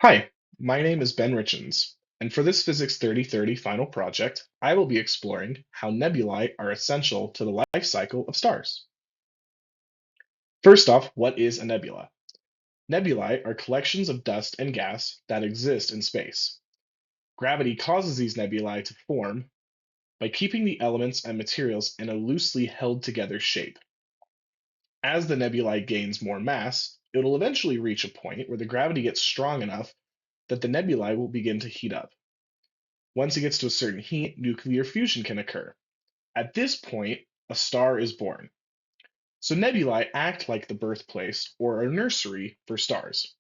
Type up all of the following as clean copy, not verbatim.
Hi, my name is Ben Richens, and for this Physics 3030 final project, I will be exploring how nebulae are essential to the life cycle of stars. First off, what is a nebula? Nebulae are collections of dust and gas that exist in space. Gravity causes these nebulae to form by keeping the elements and materials in a loosely held together shape. As the nebulae gains more mass, it will eventually reach a point where the gravity gets strong enough that the nebulae will begin to heat up. Once it gets to a certain heat, nuclear fusion can occur. At this point, a star is born. So nebulae act like the birthplace or a nursery for stars.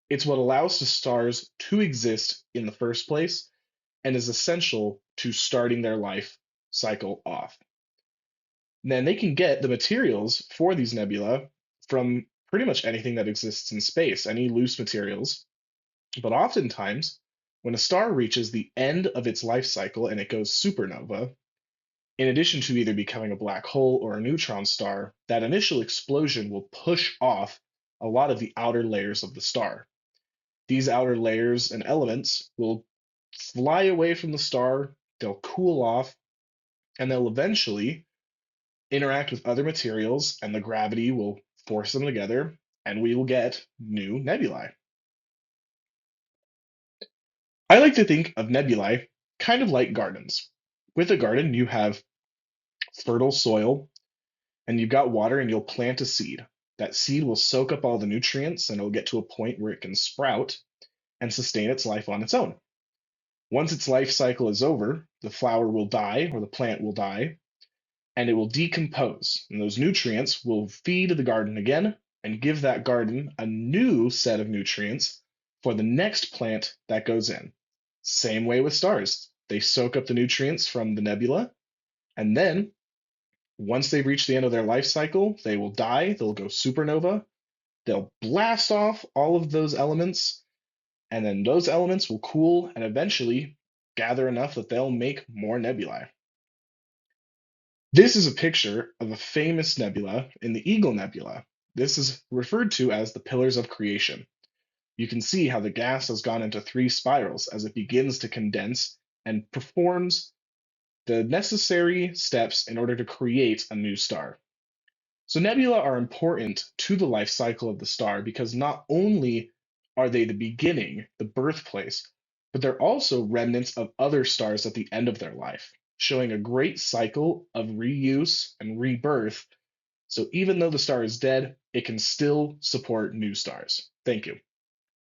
It's what allows the stars to exist in the first place and is essential to starting their life cycle off. And then they can get the materials for these nebula from pretty much anything that exists in space, any loose materials. But oftentimes, when a star reaches the end of its life cycle and it goes supernova, in addition to either becoming a black hole or a neutron star, that initial explosion will push off a lot of the outer layers of the star. These outer layers and elements will fly away from the star, they'll cool off, and they'll eventually interact with other materials, and the gravity will force them together, and we will get new nebulae. I like to think of nebulae kind of like gardens. With a garden, you have fertile soil and you've got water and you'll plant a seed. That seed will soak up all the nutrients and it'll get to a point where it can sprout and sustain its life on its own. Once its life cycle is over, the flower will die or the plant will die and it will decompose. And those nutrients will feed the garden again and give that garden a new set of nutrients for the next plant that goes in. Same way with stars. They soak up the nutrients from the nebula and then once they reach the end of their life cycle, they will die, they'll go supernova, they'll blast off all of those elements, and then those elements will cool and eventually gather enough that they'll make more nebulae. This is a picture of a famous nebula in the Eagle Nebula. This is referred to as the Pillars of Creation. You can see how the gas has gone into three spirals as it begins to condense and performs the necessary steps in order to create a new star. So nebula are important to the life cycle of the star because not only are they the beginning, the birthplace, but they're also remnants of other stars at the end of their life, showing a great cycle of reuse and rebirth. So even though the star is dead, it can still support new stars. Thank you.